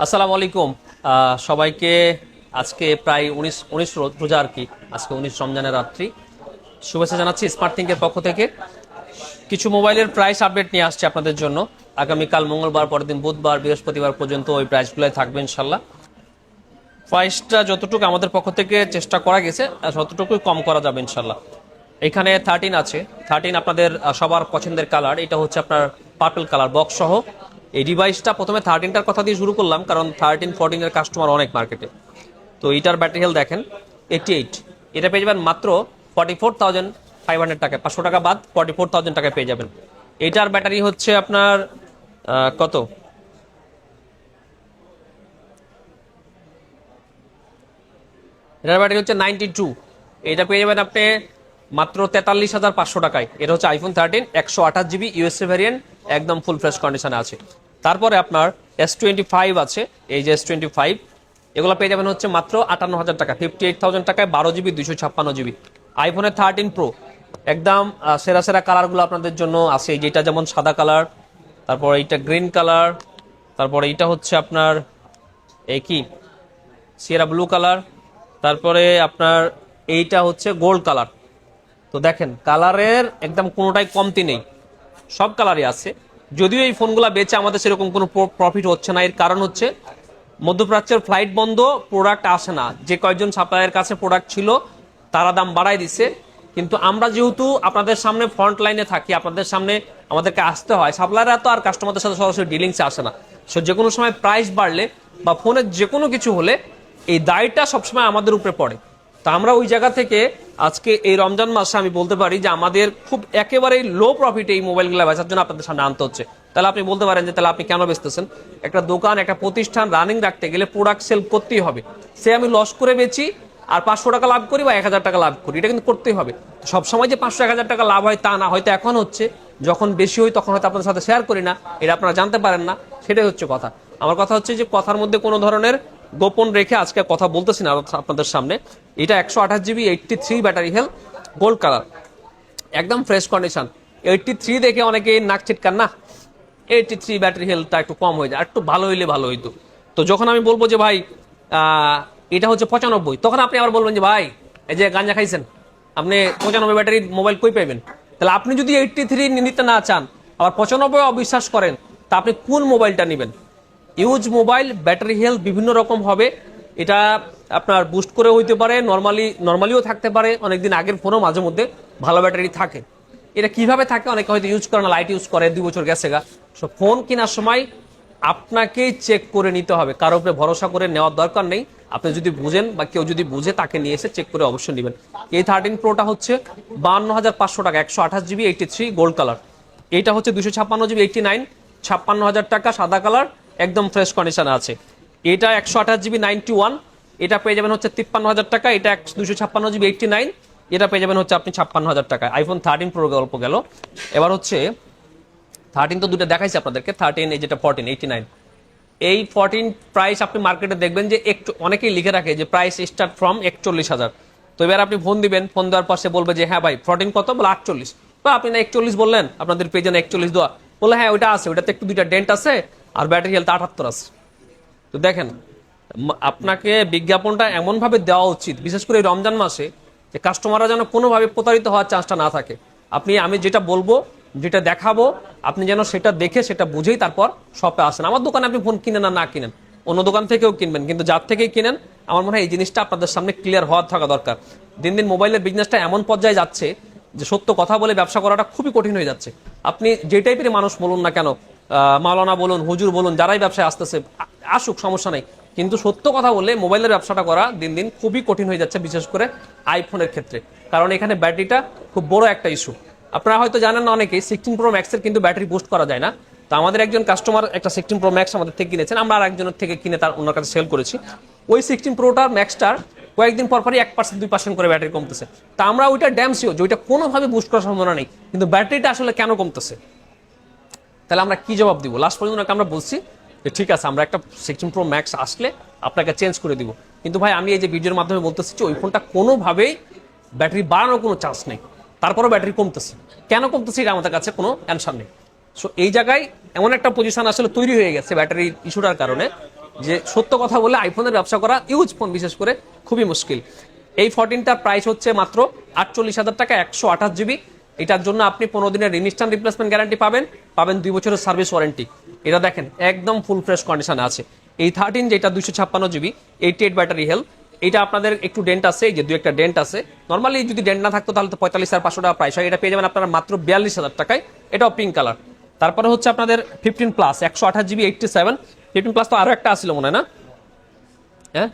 আসসালামু আলাইকুম সবাইকে। আজকে প্রায় 19 রোজা আর কি, আজকে 19 রমজানের রাত্রি। শুভেচ্ছা জানাচ্ছি স্মার্ট থিংকের পক্ষ থেকে। কিছু মোবাইলের প্রাইস আপডেট নিয়ে আসছে আপনাদের জন্য। আগামীকাল মঙ্গলবার, পরের দিন বুধবার, বৃহস্পতিবার পর্যন্ত ওই প্রাইসগুলোই থাকবে ইনশাল্লাহ। প্রাইসটা যতটুকু আমাদের পক্ষ থেকে চেষ্টা করা গেছে ততটুকুই কম করা যাবে ইনশাল্লাহ। এখানে 13 আছে। 13 আপনাদের সবার পছন্দের কালার। এটা হচ্ছে আপনার পার্পল কালার বক্স সহ। এই ডিভাইসটা প্রথমে 13টার কথা দিয়ে শুরু করলাম, কারণ 13, 14 এর কাস্টমার অনেক মার্কেটে। তো এটার ব্যাটারি হেলথ দেখেন 88। এটা পেয়ে যাবেন মাত্র 44,500 টাকায়, 500 টাকা বাদ 44,000 টাকায় পেয়ে যাবেন। এটার ব্যাটারি হচ্ছে আপনার কত, এটার ব্যাটারি হচ্ছে 92। এটা পেয়ে যাবেন আপনি মাত্র 43,500 টাকায়। এটা হচ্ছে আইফোন 13 128 GB ইউএসএ ভ্যারিয়েন্ট, একদম ফুল ফ্রেশ কন্ডিশনে আছে। তারপরে আপনার S25 আছে, এই যে S25, এগুলো পেয়ে যাবেন হচ্ছে মাত্র 58,000 টাকা, 58,000 টাকায় 12 GB 256 GB। আইফোনের 13 প্রো একদম সেরা সেরা কালারগুলো আপনাদের জন্য আছে, যেটা যেমন সাদা কালার, তারপর এইটা গ্রিন কালার, তারপরে এইটা হচ্ছে আপনার এই কি সিয়েরা ব্লু কালার, তারপরে আপনার এইটা হচ্ছে গোল্ড কালার। তো দেখেন কালারের একদম কোনোটাই কমতি নেই, সব কালারই আছে। যদিও এই ফোনগুলো বেচে আমাদের সেরকম কোনো প্রফিট হচ্ছে না, এর কারণ হচ্ছে মধ্যপ্রাচ্যের ফ্লাইট বন্ধ, প্রোডাক্ট আসে না। যে কয়েকজন সাপ্লায়ারের কাছে প্রোডাক্ট ছিল তারা দাম বাড়াই দিছে, কিন্তু আমরা যেহেতু আপনাদের সামনে ফ্রন্ট লাইনে থাকি, আপনাদের সামনে আমাদেরকে আসতে হয়, সাপ্লায়াররা তো আর কাস্টমারদের সাথে সরাসরি ডিলিংসে আসে না। সো যে কোনো সময় প্রাইস বাড়লে বা ফোনের যে কোনো কিছু হলে এই দায়টা সবসময় আমাদের উপরে পড়ে। তো আমরা ওই জায়গা থেকে আজকে এই রমজান মাসে আমি বলতে পারি যে আমাদের খুব একেবারেই লো প্রফিটে এই মোবাইলগুলো বেচার জন্য আপনাদের সামনে আনতে হচ্ছে। তাহলে আপনি বলতে পারেন যে তাহলে আপনি কেন বেচতেছেন? একটা দোকান, একটা প্রতিষ্ঠান রানিং রাখতে গেলে প্রোডাক্ট সেল করতেই হবে। সে আমি লস করে বেচি আর 500 টাকা লাভ করি বা 1,000 টাকা লাভ করি, এটা কিন্তু করতেই হবে। সবসময় যে 500-1,000 টাকা লাভ হয় তা না, হয়তো এখন হচ্ছে, যখন বেশি হয় তখন হয়তো আপনাদের সাথে শেয়ার করি না, এটা আপনারা জানতে পারেন না, সেটাই হচ্ছে কথা। আমার কথা হচ্ছে যে কথার মধ্যে কোনো ধরনের গোপন রেখে আজকে কথা বলতেছি না আপনাদের সামনে। এটা 128 GB 83 battery health, gold colour, একদম ফ্রেশ কন্ডিশন। 83 দেখে অনেকে নাক চিটকান না, 83 ব্যাটারি হেলথটা একটু কম হয়ে যায়, একটু ভালো হইলে ভালো হইতো। তো যখন আমি বলবো যে ভাই এটা হচ্ছে 95, তখন আপনি আবার বলবেন যে ভাই এই যে গাঞ্জা খাইছেন, আপনি 95 ব্যাটারির মোবাইল কই পাইবেন? তাহলে আপনি যদি 83 নিতে না চান, আবার 95 অবিশ্বাস করেন, তা আপনি কোন মোবাইলটা নেবেন? ইউজ মোবাইল ব্যাটারি হেলথ বিভিন্ন রকম হবে। এটা আপনার বুস্ট করে হইতে পারে, নর্মালিও থাকতে পারে, অনেকদিন আগের ফোনও মাঝে মধ্যে ভালো ব্যাটারি থাকে। এটা কিভাবে থাকে? অনেকে হয়তো ইউজ করে না, লাইট ইউজ করে, 2 বছর গেছে গা। সো ফোন কেনার সময় আপনাকেই চেক করে নিতে হবে, কারোর উপরে ভরসা করে নেওয়ার দরকার নেই। আপনি যদি বুঝেন বা কেউ যদি বুঝে, তাকে নিয়ে এসে চেক করে অবশ্যই নেবেন। এই 13 প্রোটা হচ্ছে 52,500 টাকা, 128 GB 83 গোল্ড কালার। এইটা হচ্ছে 256 GB 89, 56,000 টাকা, সাদা কালার, একদম ফ্রেশ কন্ডিশনে আছে। এটা 128 GB 91, এটা পেয়ে যাবেন হচ্ছে 53,000 টাকা। এটা 256 GB 89, এটা পেয়ে যাবেন হচ্ছে আপনি 56,000 টাকায়। আইফোন 13 প্রো গল্প গেল। এবার হচ্ছে 13 তো দুটো দেখাইছি আপনাদেরকে, 13 এই যেটা 14 89। এই 14 প্রাইস আপনি মার্কেটে দেখবেন যে একটু অনেকেই লিখে রাখে যে প্রাইস স্টার্ট ফ্রম 41,000। তো এবার আপনি ফোন দিবেন, ফোন দেওয়ার পর সে বলবে যে হ্যাঁ ভাই 14 কত, বলে 48, বা আপনি না 41 বললেন, আপনাদের পেজে না 41 দেওয়া, বলে হ্যাঁ ওইটা আছে, ওইটাতে একটু দুইটা ডেন্ট আছে আর ব্যাটারি হেলথ 78 আছে। তো দেখেন আপনাকে বিজ্ঞাপনটা এমনভাবে দেওয়া উচিত, বিশেষ করে রমজান মাসে, যে কাস্টমাররা যেন কোনোভাবে প্রতারিত হওয়ার চান্সটা না থাকে। আমি যেটা বলবো, যেটা দেখাবো, আপনি যেন সেটা দেখে সেটা বুঝেই তারপর শপে আসেন। আমার দোকানে আপনি ফোন কিনেন না কিনেন, অন্য দোকান থেকেও কিনবেন, কিন্তু যার থেকেই কিনেন আমার মনে হয় এই জিনিসটা আপনাদের সামনে ক্লিয়ার হওয়ার থাকা দরকার। দিন দিন মোবাইলের বিজনেসটা এমন পর্যায়ে যাচ্ছে যে সত্য কথা বলে ব্যবসা করাটা খুবই কঠিন হয়ে যাচ্ছে। আপনি যে টাইপের মানুষ বলুন না কেন, মাওলানা বলুন, হুজুর বলুন, যারাই ব্যবসায় আসতেছে আসুক, সমস্যা নেই, কিন্তু সত্য কথা বলে মোবাইলের ব্যবসাটা করা দিন দিন খুবই কঠিন হয়ে যাচ্ছে, বিশেষ করে আইফোনের ক্ষেত্রে। কারণ এখানে ব্যাটারিটা খুব বড় একটা ইস্যু। আপনারা হয়তো জানেন না অনেকেই 16 প্রো ম্যাক্সের কিন্তু ব্যাটারি বুস্ট করা যায় না। তো আমাদের একজন কাস্টমার একটা 16 প্রো ম্যাক্স আমাদের থেকে কিনেছেন, আমরা আর একজনের থেকে কিনে তার ওনার কাছে সেল করেছি। ওই 16 প্রোটার ম্যাক্সটার কয়েকদিন পরই 1% 2% করে ব্যাটারি কমতেছে। তা আমরা ওইটা ড্যাম শিওর যে ওইটা কোনোভাবে বুস্ট করার সম্ভাবনা নেই, কিন্তু ব্যাটারিটা আসলে কেন কমতেছে? তাহলে আমরা কি জবাব দিব? লাস্ট পর্যন্ত আমরা বলছি যে ঠিক আছে, আমরা একটা 16 প্রো ম্যাক্স আসলে আপনাকে চেঞ্জ করে দিব, কিন্তু ভাই আমি এই যে ভিডিওর মাধ্যমে বলতেছি যে ওই ফোনটা কোনোভাবেই ব্যাটারি বাড়ানোর কোনো চান্স নেই, তারপরও ব্যাটারি কমতেছে। কেন কমতেছে এটা আমাদের কাছে কোনো অ্যান্সার নেই। সো এই জায়গায় এমন একটা পজিশন আসলে তৈরি হয়ে গেছে ব্যাটারি ইস্যুটার কারণে, যে সত্য কথা বলে আইফোনের ব্যবসা করা ইউজ ফোন বিশেষ করে খুবই মুশকিল। এই 14টার প্রাইস হচ্ছে মাত্র 48,000 টাকা, 128 জিবি। এটার জন্য আপনি 15 দিনের ইনস্ট্যান্ট রিপ্লেসমেন্ট গ্যারান্টি পাবেন 2 বছরের সার্ভিস ওয়ারেন্টি। এটা দেখেন একদম ফুল ফ্রেশ কন্ডিশনে আছে। এই 13 যেটা 256 জিবি 88 ব্যাটারি হেলথ, এটা আপনাদের একটু ডেন্ট আছে, এই যে 2-1টা ডেন্ট আছে। নর্মালি যদি ডেন্ট না থাকতো তাহলে তো 45,500 টাকা প্রাইস হয়, এটা পেয়ে যাবেন আপনারা মাত্র 42,000 টাকায়। এটাও পিঙ্ক কালার। তারপরে হচ্ছে আপনাদের 15 প্লাস 128 জিবি 87। 15 প্লাস তো আরো একটা আসছিল মনে হয় না? হ্যাঁ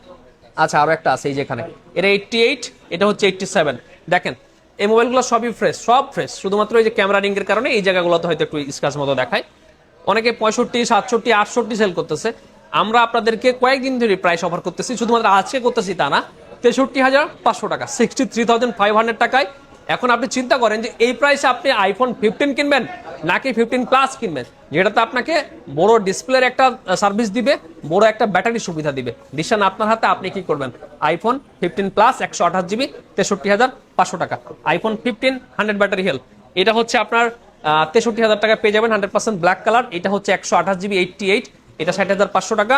আচ্ছা, আরো একটা আছে এই যে এখানে, এটা 88, এটা হচ্ছে 87। দেখেন এই মোবাইলগুলো সবই ফ্রেশ, সব ফ্রেশ, শুধুমাত্র এই যে ক্যামেরা রিং এর কারণে এই জায়গাগুলোতে হয়তো একটু স্ক্র্যাচ মতো দেখায়। অনেকে 65, 67, 68 সেল করতেছে। আমরা আপনাদেরকে কয়েকদিন ধরে প্রাইস অফার করতেছি, শুধুমাত্র আজকে করতেছি তা না, 63,500 টাকা, 63,500 টাকায়। এখন আপনি চিন্তা করেন যে এই প্রাইসে আপনি আইফোন 15 কিনবেন নাকি 15 প্লাস কিনবেন, যেটাতে আপনাকে বড় ডিসপ্লের একটা সার্ভিস দিবে, বড় একটা ব্যাটারি সুবিধা দিবে। ডিসিশন আপনার হাতে, আপনি কি করবেন? আইফোন 15 প্লাস 128 জিবি 63,500 টাকা, আইফোন 15 100 ব্যাটারি হেলথ, এটা হচ্ছে আপনার 63,000 টাকা পেয়ে যাবেন, 100% ব্ল্যাক কালার। এটা হচ্ছে 128 জিবি 88, এটা 60,500 টাকা।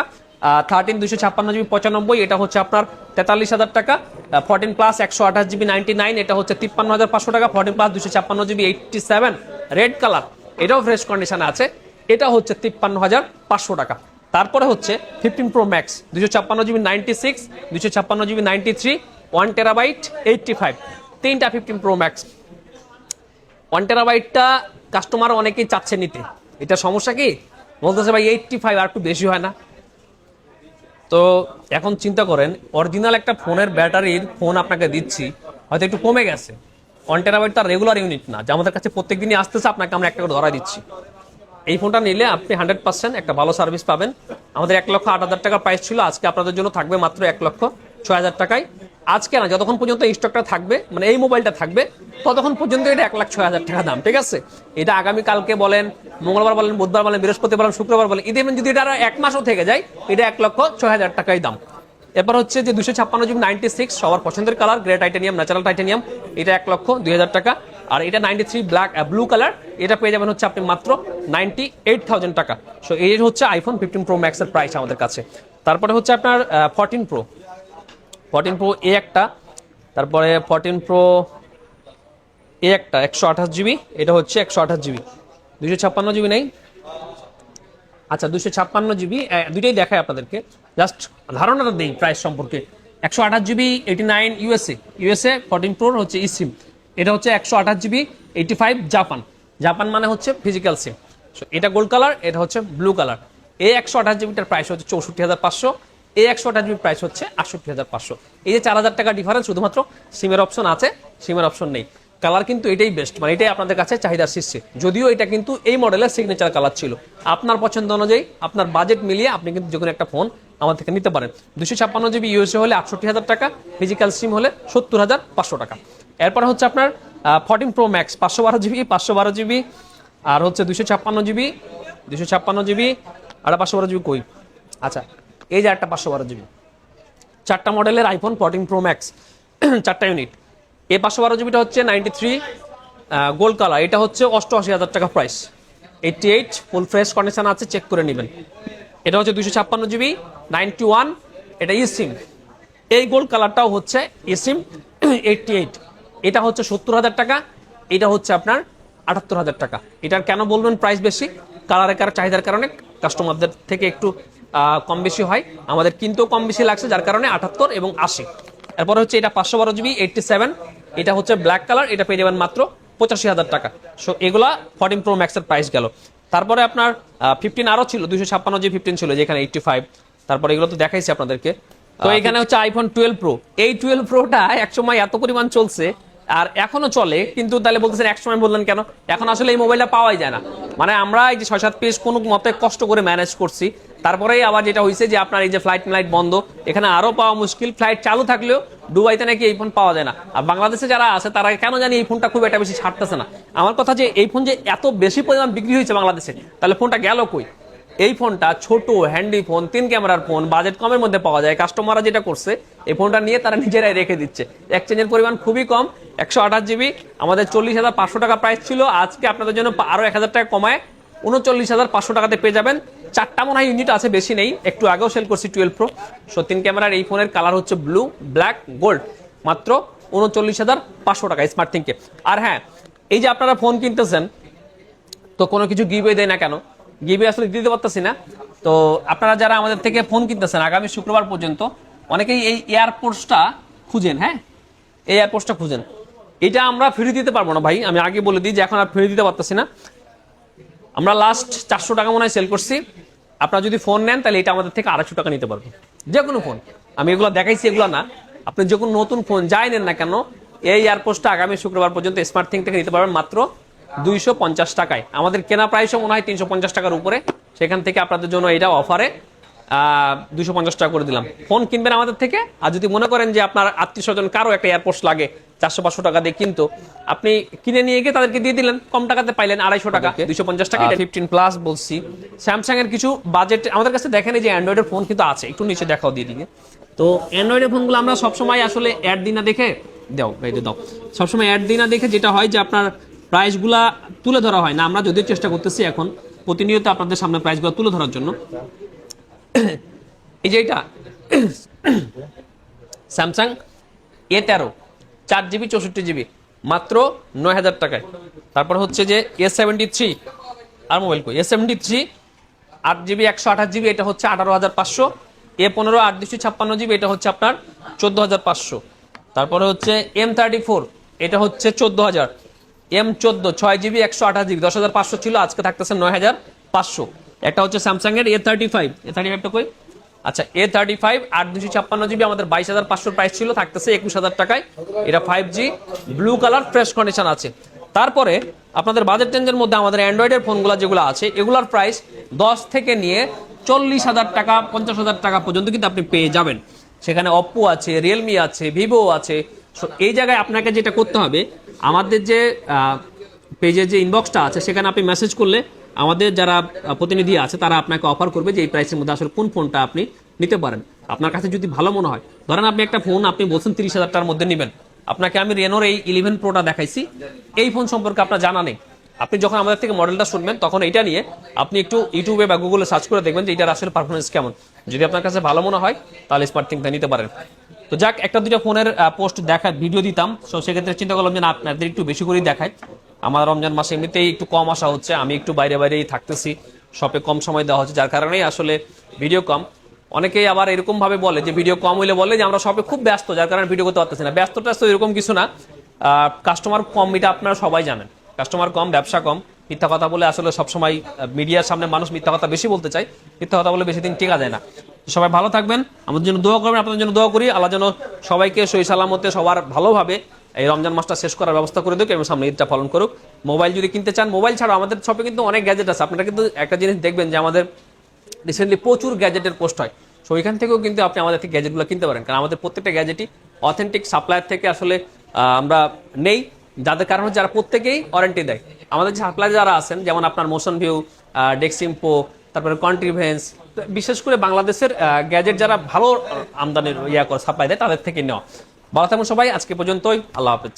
13 256 জিবি 95, এটা হচ্ছে আপনার 43,000 টাকা। 14 প্লাস 128 জিবি 99, এটা হচ্ছে 53,500 টাকা। 14 প্লাস 256 জিবি 87 রেড কালার, এটাও ফ্রেশ কন্ডিশনে আছে, এটা হচ্ছে 53,500 টাকা। তারপরে হচ্ছে 15 pro max 256 GB 96, 256 GB 93, 1 terabyte 85, তিনটা 15 প্রো ম্যাক্স। 1 টেরাবাইটটা কাস্টমার অনেকেই চাচ্ছে নিতে, এটা সমস্যা কি বলতেছে ভাই 85 আর একটু বেশি হয় না? তো এখন চিন্তা করেন অরিজিনাল একটা ফোনের ব্যাটারির ফোন আপনাকে দিচ্ছি, হয়তো একটু কমে গেছে। 1 টেরাবাইট তার রেগুলার ইউনিট না, যে আমাদের কাছে প্রত্যেকদিনই আসতেছে, আপনাকে আমরা একটা করে ধরা দিচ্ছি। এই ফোনটা নিলে আপনি 100% একটা ভালো সার্ভিস পাবেন। আমাদের 1,08,000 টাকা প্রাইস ছিল, আজকে আপনাদের জন্য থাকবে মাত্র 1,06,000 টাকায়। আজকে না, যতক্ষণ পর্যন্ত এই স্টকটা থাকবে, মানে এই মোবাইলটা থাকবে, ততক্ষণ পর্যন্ত এটা 1,06,000 টাকা দাম, ঠিক আছে? এটা আগামী কালকে বলেন, মঙ্গলবার বলেন, বুধবার বলেন, বৃহস্পতিবার বলেন, শুক্রবার বলেন, ঈদে যদি এটা আরো 1 মাসও থেকে যায়, এটা 1,06,000 টাকাই দাম। এরপর হচ্ছে যে 256 জিবি 96 সবার পছন্দের colour, grey titanium, natural titanium, এটা 1,02,000 টাকা। আর এটা 93 ব্ল্যাক ব্লু কালার, এটা পেয়ে যাবেন হচ্ছে আপনি মাত্র 98,000 টাকা। সো এই হচ্ছে আইফোন 15 প্রো ম্যাক্সের প্রাইস আমাদের কাছে। তারপরে হচ্ছে আপনার 14 প্রো এ একটা, তারপরে 14 প্রো এ একটা 128 জিবি, এটা হচ্ছে 128 জিবি, 256 জিবি নেই, আচ্ছা 256 জিবি, দুইটাই দেখায় আপনাদেরকে, জাস্ট ধারণাটা দেই প্রাইস সম্পর্কে। 128 জিবি 89 ইউএসএ 14 প্রোর হচ্ছে ই সিম, এটা হচ্ছে 128 জিবি 85 জাপান মানে হচ্ছে ফিজিক্যাল সিম। এটা গোল্ড কালার, এটা হচ্ছে ব্লু কালার। এই 128 জিবিটার প্রাইস হচ্ছে 64,500, এই 128 জিবি প্রাইস হচ্ছে 68,500। এই যে 4,000 টাকা ডিফারেন্স, শুধুমাত্র সিমের অপশন আছে, সিমের অপশন নেই। কালার কিন্তু এটাই বেস্ট, মানে এটাই আপনাদের কাছে চাহিদার শীর্ষে। যদিও এটা কিন্তু এই মডেলের সিগনেচার কালার ছিল, আপনার পছন্দ অনুযায়ী আপনার বাজেট মিলিয়ে আপনি কিন্তু যে কোনো একটা ফোন আমার থেকে নিতে পারেন। 256 জিবি ইউএসএ হলে 68,000 টাকা, ফিজিক্যাল সিম হলে 70,500 টাকা। এরপর হচ্ছে আপনার 14 প্রো ম্যাক্স 512 জিবি, আর হচ্ছে 256 জিবি, আর 512 জিবি কই, আচ্ছা এই যে একটা 512 জিবি, 4টা মডেলের আইফোন 14 প্রো ম্যাক্স, 4টা ইউনিট। এই 512 জিবিটা হচ্ছে 93 গোল্ড কালার, এটা হচ্ছে 88,000 টাকা প্রাইস, 88 ফুল ফ্রেশ কন্ডিশন আছে, চেক করে নেবেন। এটা হচ্ছে 256 জিবি 91, এটা ই সিম, এই গোল্ড কালারটাও হচ্ছে ই সিম 88, এটা হচ্ছে 70,000 টাকা, এটা হচ্ছে আপনার 78,000 টাকা। এটার কেন বলবেন প্রাইস বেশি? কালারের চাহিদার কারণে কাস্টমারদের থেকে একটু কম বেশি হয়, আমাদের কিন্তু কম বেশি লাগছে, যার কারণে 78 এবং 80। এরপরে হচ্ছে এটা 512 জিবি 87, এটা হচ্ছে ব্ল্যাক কালার, এটা পেয়ে যাবেন মাত্র 85,000 টাকা। সো এগুলা 14 প্রো ম্যাক্সের প্রাইস গেল। তারপরে আপনার 15 আরো ছিল, 256 জিবি 15 ছিল, যেখানে 85। তারপরে এগুলো তো দেখাইছি আপনাদেরকে। তো এখানে হচ্ছে আইফোন 12 প্রো, এই 12 প্রোটা একসময় এত পরিমাণ চলছে আর এখনো চলে, কিন্তু তাহলে বলতেছেন একসময় বললেন কেন? এখন আসলে এই মোবাইলটা পাওয়াই যায় না, মানে আমরা এই যে 6-7 পিস কোনো মতে কষ্ট করে ম্যানেজ করছি। তারপরে আবার যেটা হয়েছে যে আপনার এই যে ফ্লাইট বন্ধ, এখানে আরো পাওয়া মুশকিল। ফ্লাইট চালু থাকলেও দুবাইতে নাকি এই ফোন পাওয়া যায় না, আর বাংলাদেশে যারা আছে তারা কেন জানি এই ফোনটা খুব একটা বেশি ছাড়তেছে না। আমার কথা যে এই ফোন যে এত বেশি পরিমাণ বিক্রি হয়েছে বাংলাদেশে, তাহলে ফোনটা গেল কই? এই ফোনটা ছোট হ্যান্ডি ফোন, 3 ক্যামেরার ফোন, বাজেট কমের মধ্যে পাওয়া যায়। কাস্টমাররা যেটা করছে, এই ফোনটা নিয়ে তারা নিজেরাই রেখে দিচ্ছে। এক্সচেঞ্জের পরিমাণ খুবই কম, 128 জিবি আমাদের 40,500 টাকা প্রাইস ছিল, আজকে আপনাদের জন্য আরো 1,000 টাকা কমায় 39,500 টাকাতে পেয়ে যাবেন 4টা মনে হয় ইউনিট আছে, বেশি নেই। একটু আগেও সেল করছি 12 প্রো। সো 3 ক্যামেরার এই ফোনের কালার হচ্ছে ব্লু, ব্ল্যাক, গোল্ড, মাত্র 39,500 টাকা স্মার্ট থিংকে। আর হ্যাঁ, এই যে আপনারা ফোন কিনতেছেন তো কোনো কিছু গিভওয়ে দেয় না কেন, গিভওয়ে আসলে দিতে পারতেছি না। তো আপনারা যারা আমাদের থেকে ফোন কিনতেছেন আগামী শুক্রবার পর্যন্ত অনেকেই এই এয়ারপোর্টসটা খুঁজেন, হ্যাঁ এই এয়ারপোর্টসটা খুঁজেন, এটা আমরা ফ্রি দিতে পারবো না ভাই, আমি আগে বলে দিই যে এখন আর ফ্রি দিতে পারতেছি না। আমরা লাস্ট 400 টাকা মনে হয় সেল করছি। আপনারা যদি ফোন নেন তাহলে এটা আমাদের থেকে 250 টাকা নিতে পারবেন, যে কোনো ফোন। আমি এগুলো দেখাইছি, এগুলো না, আপনি যে কোনো নতুন ফোন যাই নেন না কেন এই এয়ারপোর্টসটা আগামী শুক্রবার পর্যন্ত স্মার্ট থিং থেকে নিতে পারবেন মাত্র 250 টাকায়। আমাদের কেনা প্রাইসও মনে হয় 350 টাকার উপরে, সেখান থেকে আপনাদের জন্য এটা অফারে 250 টাকা করে দিলাম। ফোন কিনবেন আমাদের থেকে, আর যদি মনে করেন যে আপনার আত্মীয় স্বজন কারো একটা এয়ারপোর্টস লাগে 400-500 টাকা দিয়ে, কিন্তু আপনি কিনে নিয়ে গিয়ে তাদেরকে দিয়ে দিলেন, কম টাকাতে পাইলেন 250 টাকা, 250 টাকা। 15 প্লাস বলছি। স্যামসাং এর কিছু বাজেট আমাদের কাছে দেখেন, এই যে অ্যান্ড্রয়েডের ফোন কিন্তু আছে, একটু নিচে দেখাও দিয়ে দিকে। তো অ্যান্ড্রয়েডের ফোনগুলো আমরা সবসময় আসলে অ্যাড দিই না দেখে, দাও বাইরে দাও, সবসময় অ্যাড দিই না দেখে যেটা হয় যে আপনার প্রাইসগুলা তুলে ধরা হয় না। আমরা যদিও চেষ্টা করতেছি এখন প্রতিনিয়ত আপনাদের সামনে প্রাইসগুলো তুলে ধরার জন্য। এই যে এটা স্যামসাং A13 4GB 64GB মাত্র 9,000 টাকায়। তারপর হচ্ছে যে A73 আর মোবাইল কই, A73 8GB 128GB এটা হচ্ছে 18,500। A15 8/256GB এটা হচ্ছে আপনার 14,500। তারপরে হচ্ছে M34 এটা হচ্ছে 14,000। M14 6GB 128GB 10,500 ছিল, আজকে থাকতেছে 9,500। একটা হচ্ছে স্যামসাং এর A35 টা কই, আচ্ছা A35 8/256GB আমাদের 22,500 প্রাইস ছিল, থাকতেছে 21,000 টাকায়। এটা 5G blue colour, fresh condition আছে। তারপরে আপনাদের বাজেট রেঞ্জের মধ্যে আমাদের অ্যান্ড্রয়েডের ফোনগুলো যেগুলো আছে এগুলোর প্রাইস 10 থেকে নিয়ে 40,000 টাকা 50,000 টাকা পর্যন্ত কিন্তু আপনি পেয়ে যাবেন। সেখানে অপ্পো আছে, রিয়েলমি আছে, ভিভো আছে। এই জায়গায় আপনাকে যেটা করতে হবে, আমাদের যে পেজের যে ইনবক্সটা আছে সেখানে আপনি মেসেজ করলে আমাদের যারা প্রতিনিধি আছে তারা আপনাকে অফার করবে যে এই প্রাইসের মধ্যে আসলে কোন ফোনটা আপনি নিতে পারেন। আপনার কাছে যদি ভালো মনে হয়, ধরেন আপনি একটা ফোন আপনি বলছেন 30,000 টাকার মধ্যে নেবেন, আপনাকে আমি রেনোর এই 11 প্রোটা দেখাইছি, এই ফোন সম্পর্কে আপনার জানা নেই। আপনি যখন আমাদের থেকে মডেলটা শুনবেন তখন এটা নিয়ে আপনি একটু ইউটিউবে বা গুগলে সার্চ করে দেখবেন যে এটার আসলে পারফরমেন্স কেমন। যদি আপনার কাছে ভালো মনে হয় তাহলে স্মার্ট থিংটা নিতে পারেন। তো যাক, একটা দুটো ফোনের পোস্ট দেখা ভিডিও দিতাম, তো সেক্ষেত্রে চিন্তা করলাম যে আপনাদের একটু বেশি করেই দেখায়। আমার রমজান মাসে এমনিতেই একটু কম আসা হচ্ছে, আমি একটু বাইরেই থাকতেছি, শপে কম সময় দেওয়া হচ্ছে, যার কারণেই আসলে ভিডিও কম। অনেকেই আবার এরকম ভাবে বলে যে ভিডিও কম হইলে বলে যে আমরা শপে খুব ব্যস্ত, যার কারণে ভিডিও করতে পারতেছি না। ব্যস্তটা তো এরকম কিছু না, কাস্টমার কম, এটা আপনারা সবাই জানেন। কাস্টমার কম, ব্যবসা কম, মিথ্যা কথা বলে আসলে সবসময় মিডিয়ার সামনে মানুষ মিথ্যা কথা বেশি বলতে চায়, মিথ্যা কথা বলে বেশি দিন টিকা যায় না। সবাই ভালো থাকবেন, আমাদের জন্য দোয়া করবেন, আপনাদের জন্য দোয়া করি। আল্লাহ যেন সবাইকে সহি সালামতে সবার ভালোভাবে এই রমজান মাসটা শেষ করার ব্যবস্থা করে দেখ এবং সামনে ঈদটা পালন করুক। মোবাইল যদি কিনতে চান, মোবাইল ছাড়াও আমাদের শপে কিন্তু অনেক গ্যাজেট আছে। আপনারা কিন্তু একটা জিনিস দেখবেন যে আমাদের রিসেন্টলি প্রচুর গ্যাজেটের পোস্ট হয়, সো ওইখান থেকেও কিন্তু আপনি আমাদের থেকে গ্যাজেটগুলো কিনতে পারেন, কারণ আমাদের প্রত্যেকটা গ্যাজেটই অথেন্টিক সাপ্লায়ার থেকে আসলে আমরা নেই, যাদের কারণে যারা প্রত্যেকেই ওয়ারেন্টি দেয়। আমাদের সাপ্লায়ার যারা আছেন, যেমন আপনার মোশন ভিউ, ডেক্সিমপো, তারপরে কন্ট্রিভেন্স, বিশেষ করে বাংলাদেশের গ্যাজেট যারা ভালো আমদানির করে সাপ্লাই দেয় তাদের থেকে নেওয়া। ভালো থাকুন সবাই, আজকে পর্যন্তই, আল্লাহ হাফেজ।